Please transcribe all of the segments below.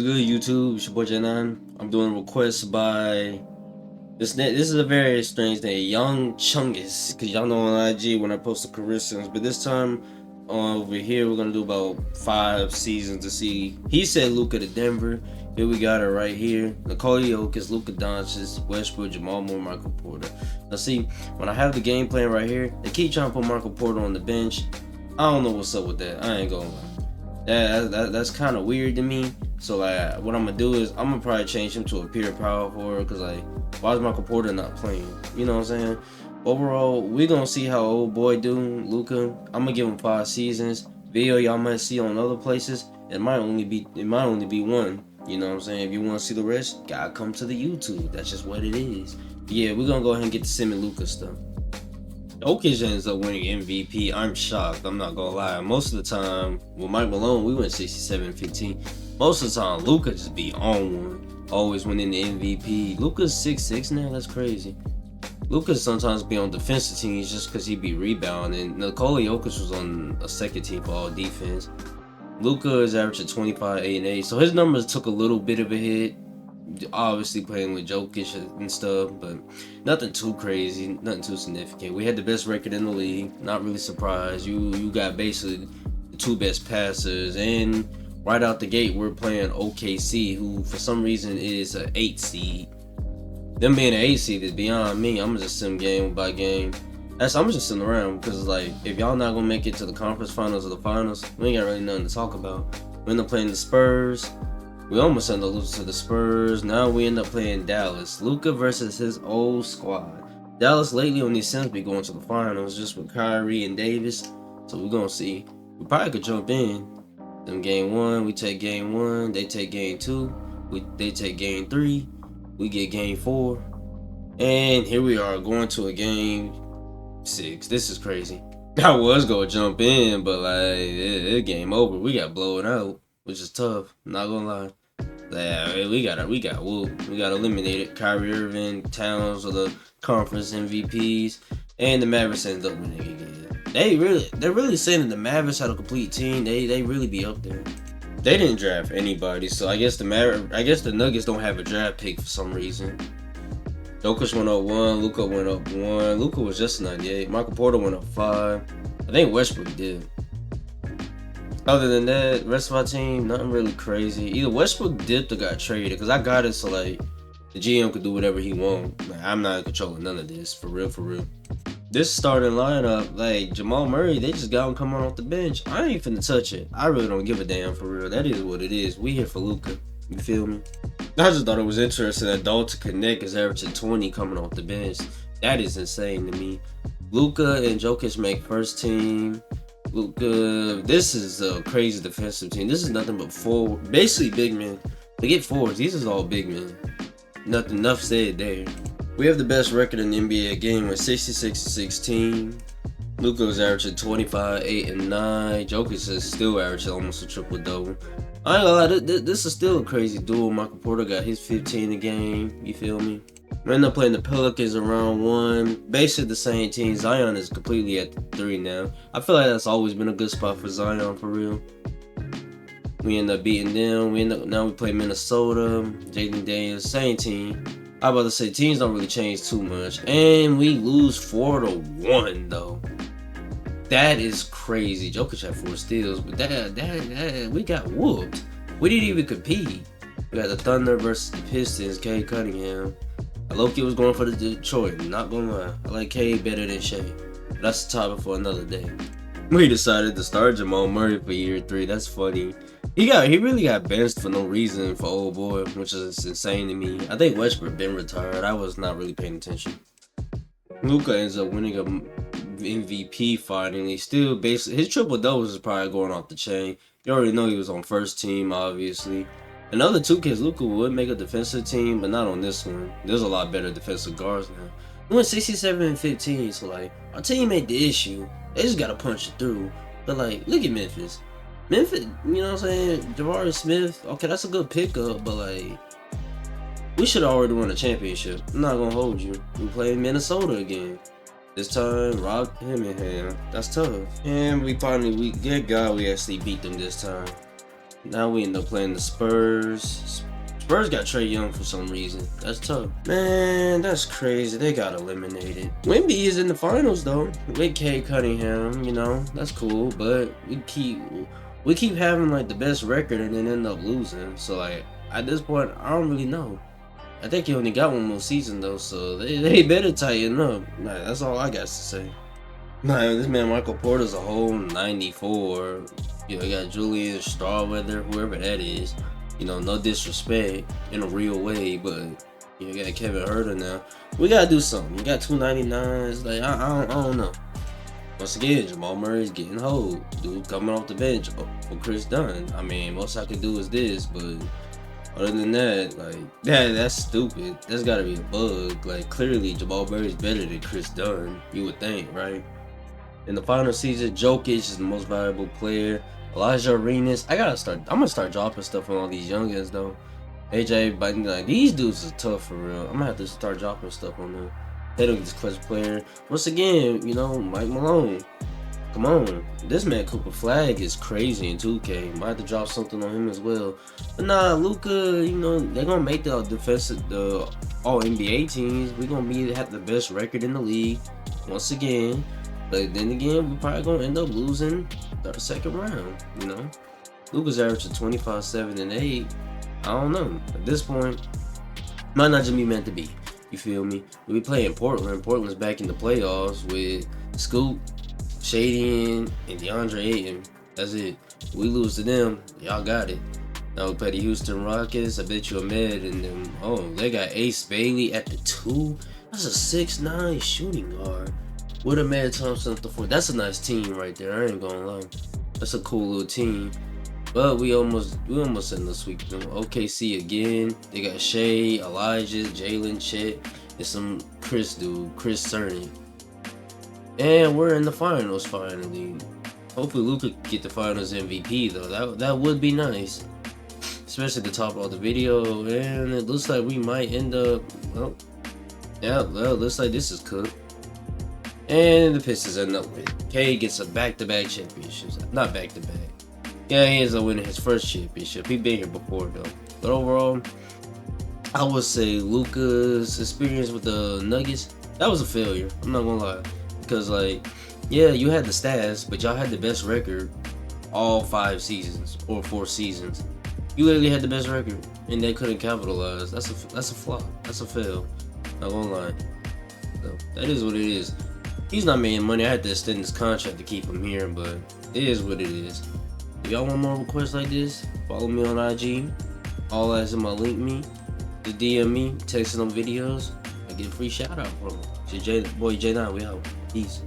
Good YouTube, it's your boy J9. I'm doing requests by this is a very strange name, Young Chungus, because y'all know on IG when I post the career sims, but this time over here we're gonna do about 5 seasons to see. He said Luka to Denver. Here we got it right here. Nikola Jokic, Luka Dončić, Westbrook, Jamal Moore, Michael Porter. Now see, when I have the game plan right here, they keep trying to put Michael Porter on the bench. I don't know what's up with that. I ain't gonna lie. That's kind of weird to me. So like, what I'm gonna do is I'm gonna probably change him to a pure power forward. Cause like, why is Michael Porter not playing? You know what I'm saying? Overall, we gonna see how old boy do, Luka. I'm gonna give him 5 seasons. Video y'all might see on other places. It might only be one. You know what I'm saying? If you want to see the rest, gotta come to the YouTube. That's just what it is. But yeah, we're gonna go ahead and get the Sim and Luka stuff. Jokic ends up winning MVP. I'm shocked. I'm not gonna lie. Most of the time, with Mike Malone, we went 67-15. Most of the time, Luka just be on one. Always winning the MVP. Luka's 6'6" now. That's crazy. Luka sometimes be on defensive teams just because he be rebounding. Nikola Jokic was on a second team for all defense. Luka is averaging 25, 8, and 8. So his numbers took a little bit of a hit. Obviously playing with Jokic and stuff, but nothing too crazy, nothing too significant. We had the best record in the league. Not really surprised. You got basically the 2 best passers, and right out the gate we're playing OKC, who for some reason is an 8 seed. Them being an 8 seed is beyond me. I'm just sim game by game. I'm just sitting around because like, if y'all not gonna make it to the conference finals or the finals, we ain't got really nothing to talk about. We end up playing the Spurs. We almost end up losing to the Spurs. Now we end up playing Dallas. Luka versus his old squad. Dallas lately on these sims be going to the finals just with Kyrie and Davis. So we're gonna see. We probably could jump in. Them game 1, we take game 1. They take game 2. They take game 3. We get game 4. And here we are going to a game 6. This is crazy. I was gonna jump in, but like it game over. We got blown out, which is tough. Not gonna lie. Yeah, we got whooped. We got eliminated. Kyrie Irving, Towns are the conference MVPs, and the Mavericks end up winning again. They're really saying that the Mavericks had a complete team. They really be up there. They didn't draft anybody, so I guess the Nuggets don't have a draft pick for some reason. Jokic went up 1, Luka went up 1. Luka was just 98. Michael Porter went up 5. I think Westbrook did. Other than that, rest of our team, nothing really crazy. Either Westbrook dipped or got traded, because I got it so like the GM could do whatever he wants. Like, I'm not controlling none of this, for real. This starting lineup, like Jamal Murray, they just got him coming off the bench. I ain't finna touch it. I really don't give a damn, for real. That is what it is. We here for Luka. You feel me? I just thought it was interesting that Dalton Connect is averaging 20 coming off the bench. That is insane to me. Luka and Jokic make first team. Luka, this is a crazy defensive team. This is nothing but forward, basically big men. They get forwards. These is all big men. Nothing enough said there. We have the best record in the NBA game with 66-16. Luka is averaging 25, 8, and 9. Jokic is still averaging almost a triple double. I ain't gonna lie, this is still a crazy duel. Michael Porter got his 15 a game. You feel me? We end up playing the Pelicans around 1. Basically the same team. Zion is completely at 3 now. I feel like that's always been a good spot for Zion, for real. We end up beating them. Now we play Minnesota. Jaden Daniels, same team. I was about to say teams don't really change too much. And we lose 4-1 though. That is crazy. Jokic had 4 steals, but that we got whooped. We didn't even compete. We got the Thunder versus the Pistons. Cade Cunningham. Loki was going for the Detroit. Not gonna lie, I like Cade better than Shea. But that's the topic for another day. We decided to start Jamal Murray for year 3. That's funny. He really got benched for no reason for old boy, which is insane to me. I think Westbrook been retired. I was not really paying attention. Luka ends up winning a MVP finally. Still, basically, his triple doubles is probably going off the chain. You already know he was on first team, obviously. Another 2 kids, Luka would make a defensive team, but not on this one. There's a lot better defensive guards now. We went 67-15, so like, our team ain't the issue. They just gotta punch it through. But like, look at Memphis. Memphis, you know what I'm saying? Jabari Smith, okay, that's a good pickup, but like, we should have already won a championship. I'm not gonna hold you. We played Minnesota again. This time, Rob Hemmingham. That's tough. And we actually beat them this time. Now we end up playing the Spurs. Spurs got Trae Young for some reason. That's tough. Man, that's crazy. They got eliminated. Wemby is in the finals though. With Cade Cunningham, you know, that's cool. But we keep having like the best record and then end up losing. So like at this point, I don't really know. I think he only got one more season though, so they better tighten up. Nah, that's all I got to say. Nah, this man Michael Porter's a whole 94. You know, you got Julian Starweather, whoever that is. You know, no disrespect in a real way, but you got Kevin Huerter now. We gotta do something. You got 299s. Like I don't know. Once again, Jamal Murray's getting hold. Dude coming off the bench for Chris Dunn. I mean, most I can do is this, but other than that, like that's stupid. That's gotta be a bug. Like clearly, Jamal Murray's better than Chris Dunn. You would think, right? In the final season, Jokic is the most valuable player. Elijah Arenas. I'm gonna start dropping stuff on all these youngins though. AJ, but like these dudes are tough for real. I'm gonna have to start dropping stuff on them. They don't get this clutch player. Once again, you know, Mike Malone. Come on, this man Cooper Flag is crazy in 2K. Might have to drop something on him as well. But nah, Luka, you know, they're gonna make the all NBA teams. We're gonna have the best record in the league once again. But then again, we're probably gonna end up losing the second round. You know, Luka's averaging 25, 7, and 8. I don't know. At this point, might not just be meant to be. You feel me? We playing Portland. Portland's back in the playoffs with Scoop, Shady, and DeAndre Ayton. That's it. We lose to them, y'all got it. Now we play the Houston Rockets. I bet you Ahmed and them. Oh, they got Ace Bailey at the 2. That's a 6'9" shooting guard. With Ahmed Thompson at the 4. That's a nice team right there. I ain't gonna lie. That's a cool little team. But we almost end up sweeping them. OKC again. They got Shea, Elijah, Jalen, Chet, and some Chris Cerny. And we're in the finals finally. Hopefully Luka get the finals MVP though. That would be nice. Especially to top all the video. And it looks like we might end up, well, yeah, well, looks like this is cooked. And the Pistons end up with Cade gets a back-to-back championships. Not back-to-back. Yeah, he ends up winning his first championship. He's been here before though. But overall, I would say Luka's experience with the Nuggets, that was a failure. I'm not gonna lie. Because like, yeah, you had the stats, but y'all had the best record all 5 seasons or 4 seasons. You literally had the best record, and they couldn't capitalize. That's a flop. That's a fail. Not gonna lie. So that is what it is. He's not making money. I had to extend his contract to keep him here, but it is what it is. If y'all want more requests like this, follow me on IG. All that's in my link me. Just DM me, text them videos. I get a free shout out from him. It's your boy J9. We out. Peace.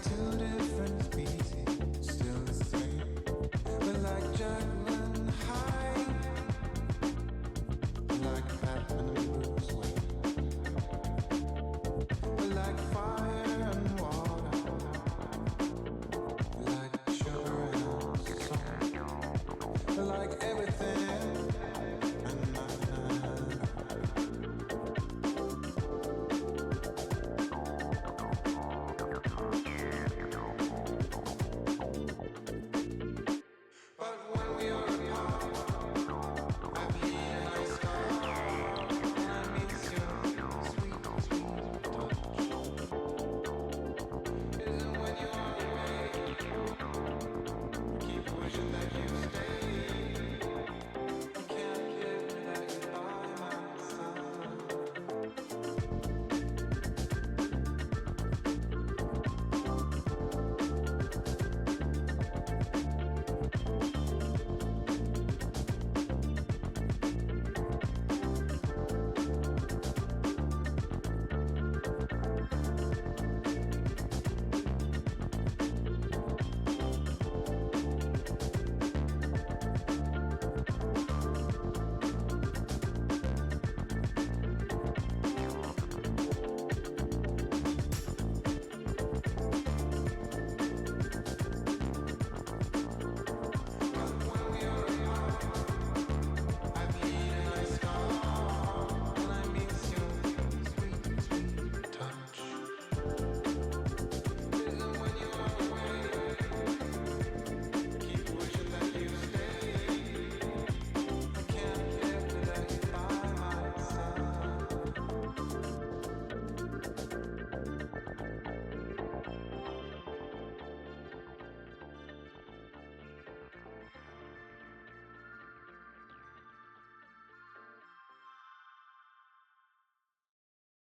to the